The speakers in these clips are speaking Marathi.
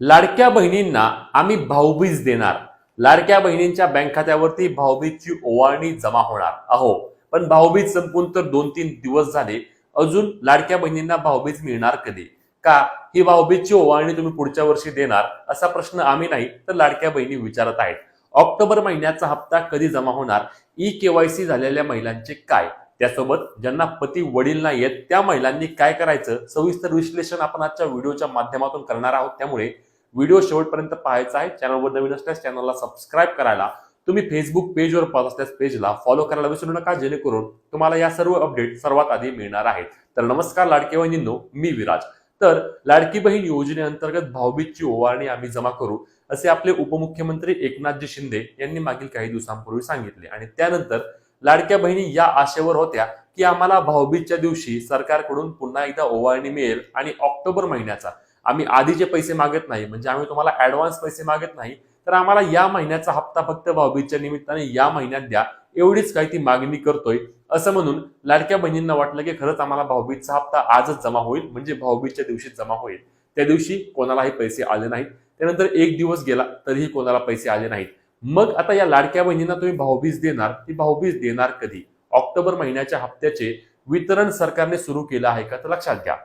लाडक्या बहिणींना आम्ही भाऊबीज देणार. लाडक्या बहिणींच्या बँक खात्यावरती भाऊबीजची ओवाळणी जमा होणार. अहो, पण भाऊबीज संपून तर 2-3 दिवस झाले, अजून लाडक्या बहिणींना भाऊबीज मिळणार कधी? का ही भाऊबीजची ओवाळणी तुम्ही पुढच्या वर्षी देणार, असा प्रश्न आम्ही नाही तर लाडक्या बहिणी विचारत आहेत. ऑक्टोबर महिन्याचा हप्ता कधी जमा होणार? ई-केवायसी झालेल्या महिलांचे काय? त्यासोबत ज्यांना पती वडील नाहीयेत त्या महिलांनी काय करायचं, सविस्तर विश्लेषण आपण आजच्या व्हिडिओच्या माध्यमातून करणार आहोत. त्यामुळे व्हिडिओ शेवटपर्यंत पाहायचा आहे. चॅनलवर नवीन असल्यास चॅनलला सबस्क्राईब करायला, तुम्ही फेसबुक पेजवर पाहत असल्यास पेजला फॉलो करायला विसरू नका, जेणेकरून तुम्हाला या सर्व अपडेट सर्वात आधी मिळणार आहेत. तर नमस्कार लाडके बहिणींनो, मी विराज. तर लाडकी बहीण योजनेअंतर्गत भाऊबीजची ओवाळणी आम्ही जमा करू, असे आपले उपमुख्यमंत्री एकनाथजी शिंदे यांनी मागील काही दिवसांपूर्वी सांगितले. आणि त्यानंतर लाडक्या बहिणी या आशेवर होत्या की आम्हाला भाऊबीजच्या दिवशी सरकारकडून पुन्हा एकदा ओवाळणी मिळेल आणि ऑक्टोबर महिन्याचा आम्ही आधीचे पैसे मागत नाही, म्हणजे आम्ही तुम्हाला ऍडव्हान्स पैसे मागत नाही, तर आम्हाला या महिन्याचा हप्ता फक्त भाऊबीजच्या निमित्ताने या महिन्यात द्या, एवढीच काही ती मागणी करतोय. असं म्हणून लाडक्या बहिणींना वाटलं की खरंच आम्हाला भाऊबीजचा हप्ता आजच जमा होईल, म्हणजे भाऊबीजच्या दिवशी जमा होईल. त्या दिवशी कोणालाही पैसे आले नाहीत. त्यानंतर एक दिवस गेला तरीही कोणाला पैसे आले नाहीत. मग आता या लाडक्या बहिणींना तुम्ही भाऊबीज देणार, ती भाऊबीज देणार कधी? ऑक्टोबर महिन्याच्या हप्त्याचे वितरण सरकारने सुरू केलं आहे का? तर लक्षात घ्या,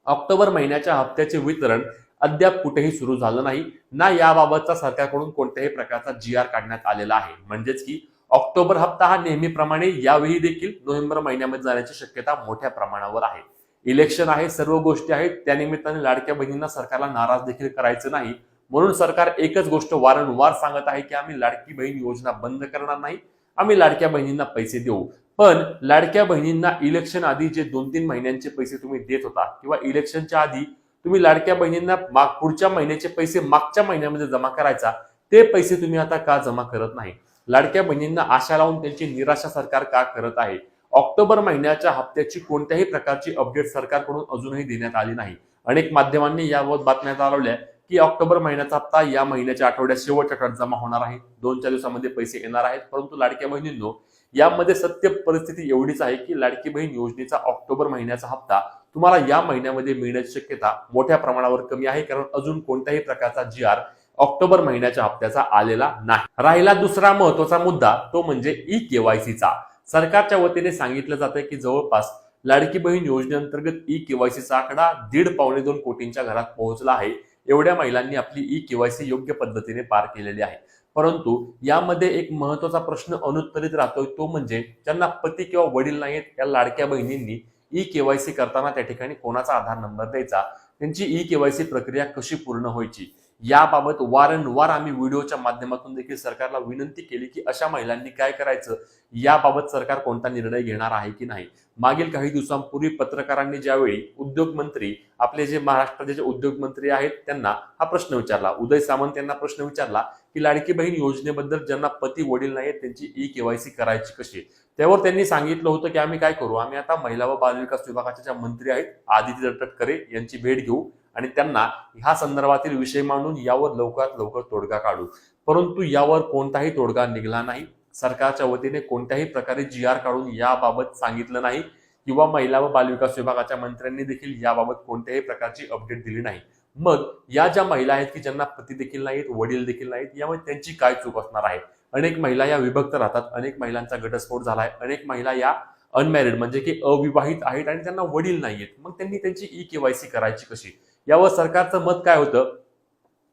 ऑक्टोबर महिन्याच्या हप्त्याचे वितरण अद्याप कुठेही सुरू झालं नाही, ना याबाबतचा सरकारकडून कोणत्याही प्रकारचा जी-आर काढण्यात आलेला आहे. म्हणजेच की ऑक्टोबर हप्ता हा नेहमीप्रमाणे यावेळी देखील नोव्हेंबर महिन्यामध्ये जाण्याची शक्यता मोठ्या प्रमाणावर आहे. इलेक्शन आहे, सर्व गोष्टी आहेत, त्यानिमित्ताने लाडक्या बहिणींना सरकारला नाराज देखील करायचं नाही. म्हणून सरकार एकच गोष्ट वारंवार सांगत आहे की आम्ही लाडकी बहीण योजना बंद करणार नाही, आम्ही लाडक्या बहिणींना पैसे देऊ. पण लाडक्या बहिणींना इलेक्शन आधी जे 2-3 महिन्यांचे पैसे तुम्ही देत होता, किंवा इलेक्शनच्या आधी तुम्ही लाडक्या बहिणींना पुढच्या महिन्याचे पैसे मागच्या महिन्यामध्ये जमा करायचा, ते पैसे तुम्ही आता का जमा करत नाही? लाडक्या बहिणींना आशा लावून त्यांची निराशा सरकार का करत आहे? ऑक्टोबर महिन्याच्या हप्त्याची कोणत्याही प्रकारची अपडेट सरकारकडून अजूनही देण्यात आली नाही. अनेक माध्यमांनी याबाबत बातम्या चालवल्या की ऑक्टोबर महिन्याचा हप्ता या महिन्याच्या आठवड्यात शेवटच्या आठवड्यात जमा होणार आहे, 2-4 दिवसामध्ये पैसे येणार आहेत. परंतु लाडक्या बहिणींनो, यामध्ये सत्य परिस्थिती एवढीच आहे की लाडकी बहीण योजनेचा ऑक्टोबर महिन्याचा हप्ता तुम्हाला या महिन्यामध्ये मिळण्याची शक्यता मोठ्या प्रमाणावर कमी आहे, कारण अजून कोणत्याही प्रकारचा जी-आर ऑक्टोबर महिन्याच्या हप्त्याचा आलेला नाही. राहिला दुसरा महत्वाचा मुद्दा, तो म्हणजे ई-केवायसीचा. सरकारच्या वतीने सांगितलं जातंय की जवळपास लाडकी बहीण योजनेअंतर्गत ई-केवायसीचा आकडा 1.5-2 कोटींच्या घरात पोहोचला आहे. एवढ्या महिलांनी आपली ई-केवायसी योग्य पद्धतीने पार केलेली आहे. परंतु यामध्ये एक महत्वाचा प्रश्न अनुत्तरित राहतोय, तो म्हणजे ज्यांना पती किंवा वडील नाहीत या लाडक्या बहिणींनी ई-केवायसी करताना त्या ठिकाणी कोणाचा आधार नंबर द्यायचा, त्यांची ई-केवायसी प्रक्रिया कशी पूर्ण व्हायची, याबाबत वारंवार आम्ही व्हिडिओच्या माध्यमातून देखील सरकारला विनंती केली की अशा महिलांनी काय करायचं, याबाबत सरकार कोणता निर्णय घेणार आहे की नाही. मागील काही दिवसांपूर्वी पत्रकारांनी ज्यावेळी उद्योग मंत्री, आपले जे महाराष्ट्राचे जे उद्योग मंत्री आहेत, त्यांना हा प्रश्न विचारला, उदय सामंत यांना प्रश्न विचारला की लाडकी बहीण योजनेबद्दल ज्यांना पती वडील नाहीत त्यांची ई-केवायसी करायची कशी, त्यावर त्यांनी सांगितलं होतं की आम्ही काय करू, आम्ही आता महिला व बालविकास विभागाच्या ज्या मंत्री आहेत आदिती तटकरे यांची भेट घेऊ आणि त्यांना ह्या संदर्भातील विषय मांडून यावर लवकरात लवकर तोडगा काढू. परंतु यावर कोणताही तोडगा निघाला नाही. सरकारच्या वतीने कोणत्याही प्रकारे जी-आर काढून याबाबत सांगितलं नाही, किंवा महिला व बालविकास विभागाच्या मंत्र्यांनी देखील याबाबत कोणत्याही प्रकारची अपडेट दिली नाही. मग या ज्या महिला आहेत की ज्यांना पती देखील नाहीत, वडील देखील नाहीत, यामुळे त्यांची काय चूक असणार आहे? अनेक महिला या विभक्त राहतात, अनेक महिलांचा घटस्फोट झालाय, अनेक महिला या अनमॅरिड म्हणजे की अविवाहित आहेत आणि त्यांना वडील नाहीयेत. मग त्यांनी त्यांची ई-केवायसी करायची कशी? यावर सरकारचं मत काय होतं,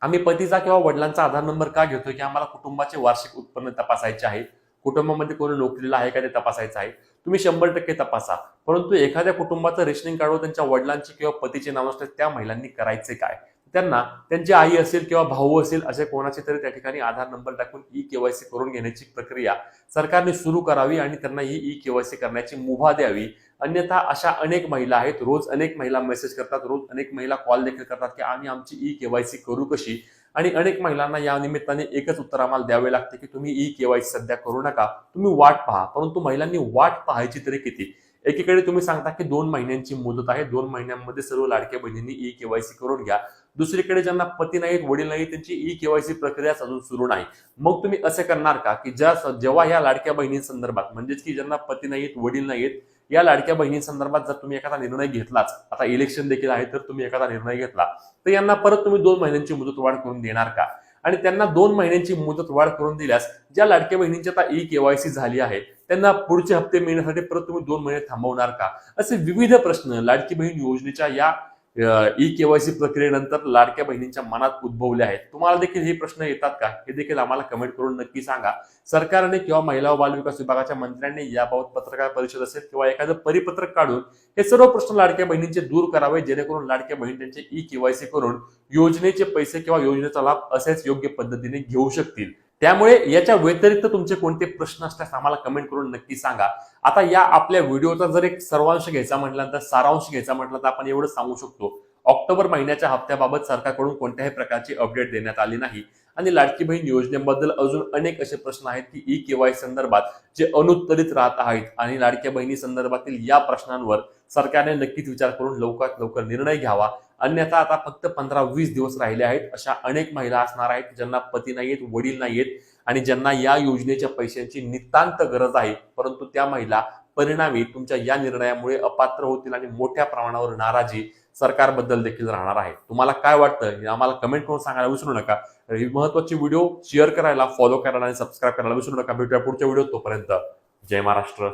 आम्ही पतीचा किंवा वडिलांचा आधार नंबर का घेतोय की आम्हाला कुटुंबाचे वार्षिक उत्पन्न तपासायचे आहे, कुटुंबामध्ये कोणी नोकरीला आहे का ते तपासायचं आहे. तुम्ही 100% तपासा, परंतु एखाद्या कुटुंबाचं रेशनिंग कार्ड त्यांच्या वडिलांची किंवा पतीचे नाव असते, त्या महिलांनी करायचे काय? त्यांना त्यांची आई असेल किंवा भाऊ असेल असे कोणाचे तरी त्या ठिकाणी आधार नंबर टाकून ई-केवायसी करून घेण्याची प्रक्रिया सरकारने सुरू करावी आणि त्यांना ही ई-केवायसी करण्याची मुभा द्यावी. अन्यथा अशा अनेक महिला आहेत, रोज अनेक महिला मेसेज करतात, रोज अनेक महिला कॉल देखील करतात की आम्ही आमची ई-केवायसी करू कशी. आणि अनेक महिलांना या निमित्ताने एकच उत्तर आम्हाला द्यावे लागते की तुम्ही ई-केवायसी सध्या करू नका, तुम्ही वाट पहा. परंतु महिलांनी वाट पाहायची तरी किती? एकीकडे तुम्ही सांगता की 2 महिन्यांची मुदत आहे, 2 महिन्यांमध्ये सर्व लाडक्या बहिणींनी ई-केवायसी करून घ्या. दुसरीकडे ज्यांना पती नाहीत, वडील नाहीत, त्यांची ई-केवायसी प्रक्रिया अजून सुरू नाही. मग तुम्ही असे करणार का की जेव्हा या लाडक्या बहिणींसंदर्भात, म्हणजेच की ज्यांना पती नाहीत, वडील नाहीत, या लाडक्या बहिणींसंदर्भात जर तुम्ही एखादा निर्णय घेतलाच, आता इलेक्शन देखील आहे, तर तुम्ही एखादा निर्णय घेतला तर यांना परत तुम्ही 2 महिन्यांची मुदतवाढ करून देणार का? आणि त्यांना 2 महिन्यांची मुदतवाढ करून दिल्यास ज्या लाडक्या बहिणींची आता ई-केवायसी झाली आहे त्यांना पुढचे हप्ते मिळण्यासाठी परत तुम्ही 2 महिने थांबवणार का? असे विविध प्रश्न लाडकी बहीण योजनेच्या या ई-केवायसी प्रक्रियेनंतर लाडक्या बहिणींच्या मनात उद्भवले आहेत. तुम्हाला देखील हे प्रश्न येतात का? हे देखील आम्हाला कमेंट करून नक्की सांगा. सरकारने किंवा महिला व बालविकास विभागाच्या मंत्र्यांनी याबाबत पत्रकार परिषद असेल किंवा एखादं परिपत्रक काढून हे सर्व प्रश्न लाडक्या बहिणींचे दूर करावे, जेणेकरून लाडक्या बहीण त्यांचे ई-केवायसी करून योजनेचे पैसे किंवा योजनेचा लाभ असेच योग्य पद्धतीने घेऊ शकतील. त्यामुळे याच्या व्यतिरिक्त तुमचे कोणते प्रश्न असल्यास आम्हाला कमेंट करून नक्की सांगा. आता या आपल्या व्हिडिओचा जर एक सर्वांश घ्यायचा म्हटलं तर सारांश घ्यायचा म्हटलं तर आपण एवढं सांगू शकतो, ऑक्टोबर महिन्याच्या हप्त्याबाबत सरकारकडून कोणत्याही प्रकारची अपडेट देण्यात आली नाही आणि लाडकी बहीण योजनेबद्दल अजून अनेक असे प्रश्न आहेत की ई-केवायसी संदर्भात जे अनुत्तरित राहत आहेत आणि लाडक्या बहिणी संदर्भातील या प्रश्नांवर सरकारने नक्कीच विचार करून लवकरात लवकर निर्णय घ्यावा. अन्यथा आता फक्त 15-20 दिवस राहिले आहेत. अशा अनेक महिला असणार आहेत ज्यांना पती नाहीयेत, वडील नाहीयेत आणि ज्यांना या योजनेच्या पैशांची नितांत गरज आहे, परंतु त्या महिला परिणामी तुमच्या या निर्णयामुळे अपात्र होतील आणि मोठ्या प्रमाणावर नाराजी सरकारबद्दल देखील राहणार आहे. तुम्हाला काय वाटतं हे आम्हाला कमेंट करून सांगायला विसरू नका. ही महत्त्वाची व्हिडिओ शेअर करायला, फॉलो करायला आणि सबस्क्राईब करायला विसरू नका. भेटूया पुढच्या व्हिडिओत. तोपर्यंत जय महाराष्ट्र.